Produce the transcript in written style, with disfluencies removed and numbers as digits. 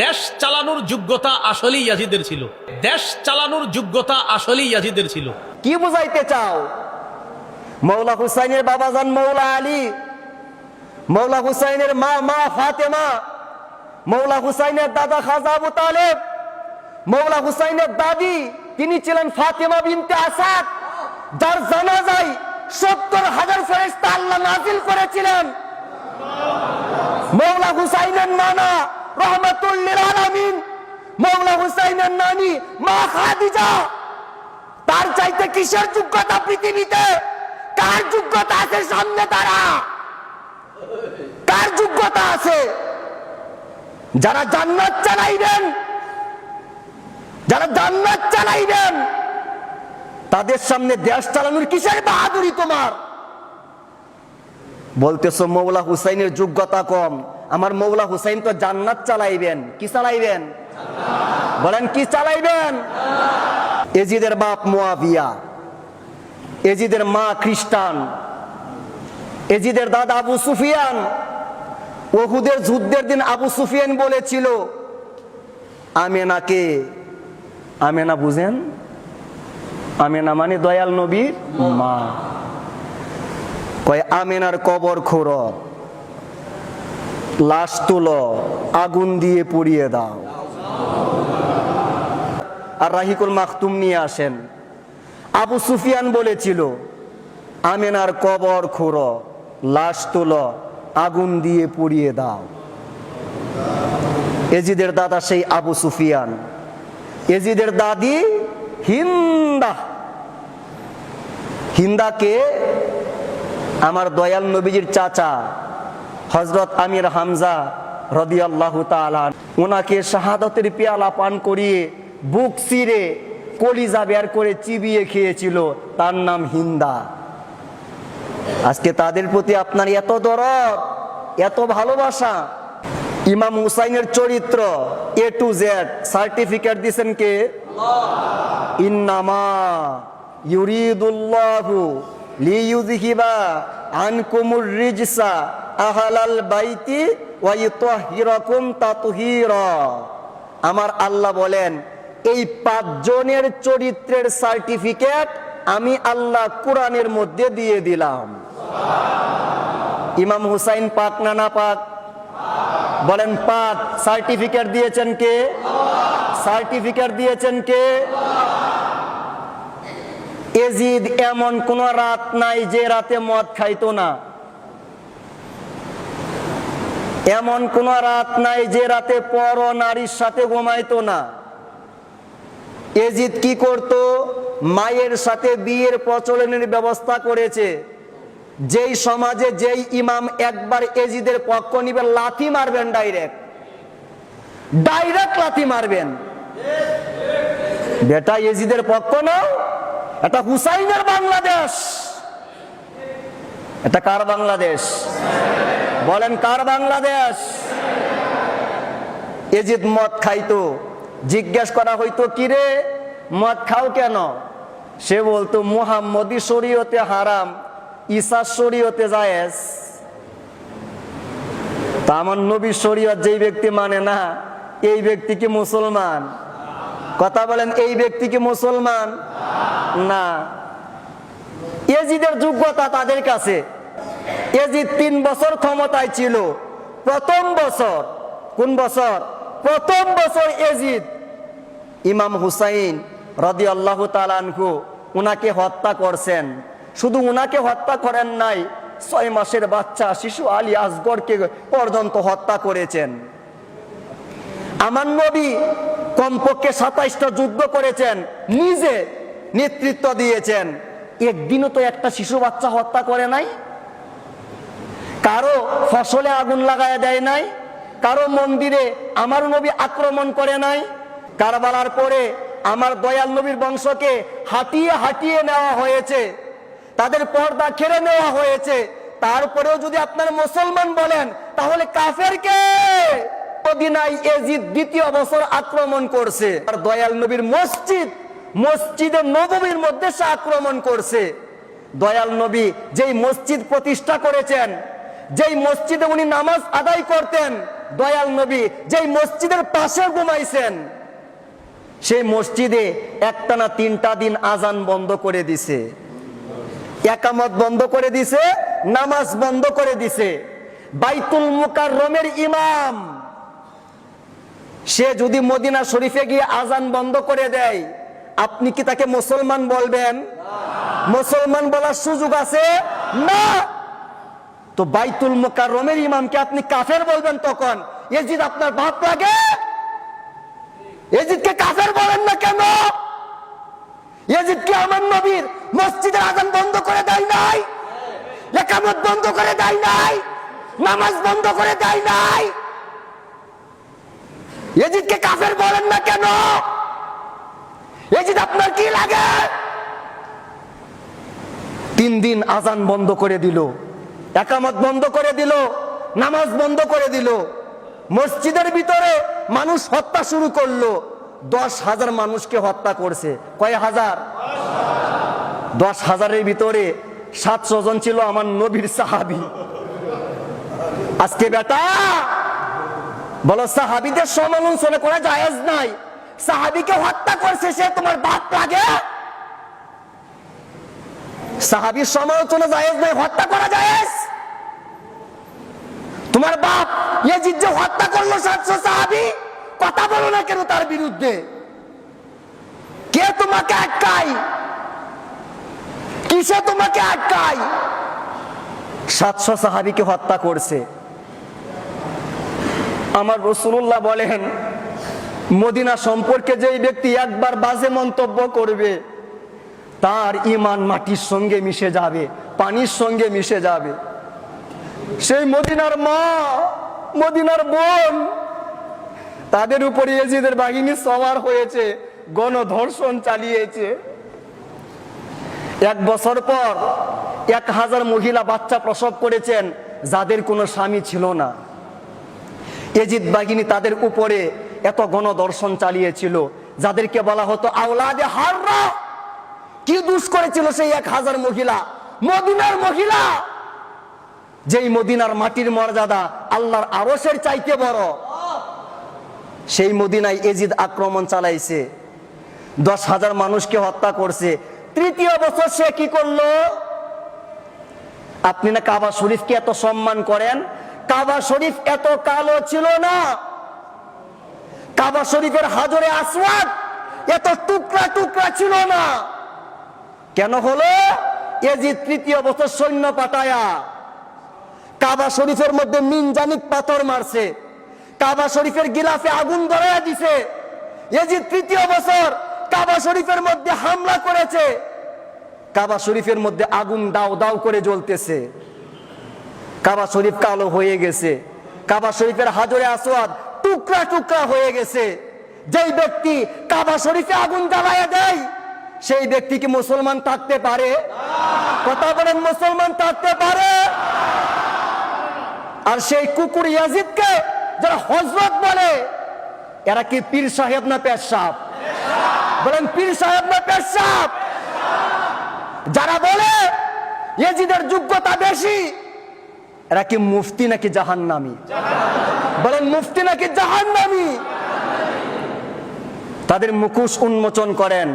দেশ চালানোর যোগ্যতা আসলেই ইয়াজিদের ছিল। দেশ চালানোর যোগ্যতা আসলেই ইয়াজিদের ছিল। কি বুঝাইতে চাও? মৌলা হুসাইনের বাবাজান মৌলা আলী, মৌলা হুসাইনের মা ফাতেমা, মৌলা হুসাইনের দাদা খাজা আবু তালেব, মৌলা হুসাইনের দাদি তিনি ছিলেন ফাতেমা বিনতে আসাদ, যার জানাজায় 70,000 ফেরেশতা আল্লাহ নাজিল করেছিলেন। মৌলা হুসাইনের নানা রহমাতুল লিল আলামিন, মৌলা হুসাইনের নানি মা খাদিজা, তার চাইতে কিসের যোগ্যতা পৃথিবীতে? কার যোগ্যতা আছে সামনে? তারা কার যোগ্যতা আছে? যারা জান্নাত চালাইবেন, যারা জান্নাত চালাইবেন, তাদের সামনে দেশ চালানোর কিসের বাহাদুরি তোমার? বলতেছো মৌলা হুসাইনের যোগ্যতা কম। আমার মৌলা হুসাইন তো জান্নাত চালাইবেন। কি চালাইবেন? বলেন কি চালাইবেন? এজিদের বাপ মুয়াবিয়া, এজিদের মা খ্রিস্টান, এজিদের দাদা আবু সুফিয়ান। উহুদের যুদ্ধের দিন আবু সুফিয়ান বলেছিল আমেনাকে, আমেনা বুঝেন? আমেনা মানে দয়াল নবীর মা। কয় আমেনার কবর খোঁড়ো, লাশ তুলো, আগুন দিয়ে পুড়িয়ে দাও। আর রাহিকুল মাখতুম নিয়ে আসেন। আবু সুফিয়ান বলেছিল আমেনার কবর খোঁড়ো, লাশ তুলো, আগুন দিয়ে পুড়িয়ে দাও। এজিদের দাদা সেই আবু সুফিয়ান। এজিদের দাদি হিন্দা। হিন্দাকে আমার দয়াল নবীজির চাচা হযরত আমির হামজা রাদিয়াল্লাহু তাআলা ওনাকে শাহাদাতের পেয়ালা পান করিয়ে বুক চিরে কলিজা বের করে চিবিয়ে খেয়েছিল। তার নাম হিন্দা। আজকে তাদের প্রতি আপনার এত দরদ, এত ভালোবাসা। ইমাম হুসাইনের চরিত্র A to Z সার্টিফিকেট দিয়েছেন কে? আল্লাহ। ইন্নামা ইউরিদুল্লাহু লিইউযহিবা আনকুমুর রিজসা আহলাল বাইতি ওয়া ইউতাহহিরাকুম তাতহীরা। আমার আল্লাহ বলেন এই 5 জনের চরিত্রের সার্টিফিকেট আমি আল্লাহ কোরআনের মধ্যে দিয়ে দিলাম। ইমাম হুসাইন পাক না না পাক? বলেন পাক। সার্টিফিকেট দিয়েছেন কে? সার্টিফিকেট দিয়েছেন কে? এজিদ এমন কোন রাত নাই যে রাতে মদ খাইতো না। এমন কোন রাত নাই যে রাতে পর নারীর সাথে ঘুমাইতো না। এজিদ কি করত? মায়ের সাথে বিয়ের প্রচলনের ব্যবস্থা করেছে। যেই সমাজে যেই ইমাম একবার এজিদের পক্ষ নিবে লাথি মারবেন, ডাইরেক্ট লাথি মারবেন। বেটা এজিদের পক্ষ নাও, এটা হুসাইনের বাংলাদেশ। এটা কার বাংলাদেশ? বলেন কার বাংলাদেশ? এজিদ মদ খাইতো। জিজ্ঞেস করা হইতো কিরে মদ খাও কেন? সে বলতো মুহাম্মদি শরীয়তে হারাম, ঈসা শরীয়তে জায়েজ। তা আমার নবীর শরীয়ত যেই ব্যক্তি মানে না এই ব্যক্তি কি মুসলমান? কথা বলেন, এই ব্যক্তি কি মুসলমান? না। এজিদের যোগ্যতা তাদের কাছে। এজিদ 3 বছর ক্ষমতায় ছিল। প্রথম বছর, কোন বছর? প্রথম বছর এজিদ ইমাম হুসাইন রাদিয়াল্লাহু তাআলা আনহু উনাকে হত্যা করছেন। শুধু উনাকে হত্যা করেন নাই, 6 মাসের বাচ্চা শিশু আলী আসগরকে পর্যন্ত হত্যা করেছেন। আমার নবী কমপক্ষে 27টা যুদ্ধ করেছেন, নিজে নেতৃত্ব দিয়েছেন। একদিনও তো একটা শিশু বাচ্চা হত্যা করে নাই। কারো ফসলে আগুন লাগায় দেয় নাই। কারো মন্দিরে আমার নবী আক্রমণ করে নাই। কারবালার পরে আমার দয়াল নবীর বংশকে হাঁটিয়ে হাঁটিয়ে নেওয়া হয়েছে, তাদের পর্দা কেড়ে নেওয়া হয়েছে। তারপরেও যদি আপনারা মুসলমান বলেন তাহলে কাফের কে? মদিনায় এজিদ 2য় বছর আক্রমণ করছে। আর দয়াল নবীর মসজিদে নববীর মধ্যে সে আক্রমণ করছে। দয়াল নবী যেই মসজিদ প্রতিষ্ঠা করেছেন, যেই মসজিদে উনি নামাজ আদায় করতেন, দয়াল নবী যেই মসজিদের পাশে ঘুমাইছেন, সেই মসজিদে একটানা 3টা দিন আজান বন্ধ করে দিছে, একামত বন্ধ করে দিছে, নামাজ বন্ধ করে দিছে। বাইতুল মুকাররমের ইমাম সে যদি মদিনা শরীফে গিয়ে আজান বন্ধ করে দেয়, আপনি কি তাকে মুসলমান বলবেন? মুসলমান বলার সুযোগ আছে না। তো বাইতুল মুকাররমের ইমামকে আপনি কাফের বলবেন তখন? ইয়াজিদ আপনার বাপ লাগে? ইয়াজিদকে কাফের বলেন না কেন? ইয়াজিদ কি আমার নবীর মসজিদের আজান বন্ধ করে দেয় নাই? ইকামত বন্ধ করে দেয় নাই? নামাজ বন্ধ করে দেয় নাই? ইয়াজিদকে কাফের বলেন না কেন? ইয়াজিদ আপনার কি লাগে? 3 দিন আজান বন্ধ করে দিল, একামত বন্ধ করে দিল, নামাজ বন্ধ করে দিল, মসজিদের ভিতরে মানুষ হত্যা শুরু করলো। 10,000 মানুষকে হত্যা করছে। কয় হাজার? 10,000-এর ভিতরে 700 জন ছিল আমার নবীর সাহাবী। আজকে বেটা বলো সাহাবীদের সমালোচনা করা জায়েজ নাই, সাহাবীকে হত্যা করছে সে তোমার বাপ লাগে? সাহাবীর সমালোচনা জায়েজ নাই, হত্যা করা জায়েজ। তোমার বাপ ইয়াজিদ যে হত্যা করলো 700 সাহাবী, কথা বলো না কেন তার বিরুদ্ধে? কে তোমাকে আটকায়? কিসে তোমাকে আটকায়? 700 সাহাবীকে হত্যা করছে। আমার রাসূলুল্লাহ বলেন, মদিনা সম্পর্কে যেই ব্যক্তি একবার বাজে মন্তব্য করবে, তার ঈমান মাটির সঙ্গে মিশে যাবে, পানির সঙ্গে মিশে যাবে। সেই মদিনার মা, মদিনার বোন, তাদের উপরে ইয়াজিদের বাহিনী সওয়ার হয়েছে, গণধর্ষণ চালিয়েছে। 1 বছর পর 1000 মহিলা বাচ্চা প্রসব করেছেন যাদের কোনো স্বামী ছিল না। ইয়াজিদ বাহিনী তাদের উপরে এত গণধর্ষণ চালিয়েছিল, যাদেরকে বলা হতো আওলাদে হাররা। কি দোষ করেছিল সেই 1000 মহিলা? মদিনার মহিলা, যেই মদিনার মাটির মর্যাদা আল্লাহর আরশের চাইতে বড়, সেই মদিনায় ইয়াজিদ আক্রমণ চালাইছে, 10,000 মানুষকে হত্যা করছে। 3য় বছর সে কি করলো? আপনি না কাবা শরীফকে এত সম্মান করেন, কাবা শরীফ এত কালো ছিল না, কাবা শরীফের হাজরে আসওয়াদ এত টুকরা টুকরা ছিল না। কেন হলো? ইয়াজিদ 3য় বছর সৈন্য পাঠায়া কাবা শরীফের মধ্যে মিনজানিক পাথর মারছে, কাবা শরীফের গিলাফে আগুন ধরায়া দিছে। ইয়াজিদ 3য় বছর কাবা শরীফের মধ্যে হামলা করেছে, কাবা শরীফের মধ্যে আগুন দাও দাও করে জ্বলতেছে, কাবা শরীফ কালো হয়ে গেছে, কাবা শরীফের হাজরে আসওয়াদ টুকরা টুকরা হয়ে গেছে। যেই ব্যক্তি কাবা শরীফে আগুন জ্বালায়া দেয়, সেই ব্যক্তি কি মুসলমান থাকতে পারে? কথা বলেন, মুসলমান থাকতে পারে? আর সেই কুকুর ইয়াজিদকে যারা হযরত বলে, এরা কি পীর সাহেব না পেশাব? বলেন, পীর সাহেব না পেশাব? যারা বলে ইয়াজিদের যোগ্যতা বেশি, এরা কি মুফতি নাকি জাহান্নামী? বলেন, মুফতি নাকি জাহান্নামী? তাদের মুখোশ উন্মোচন করেন।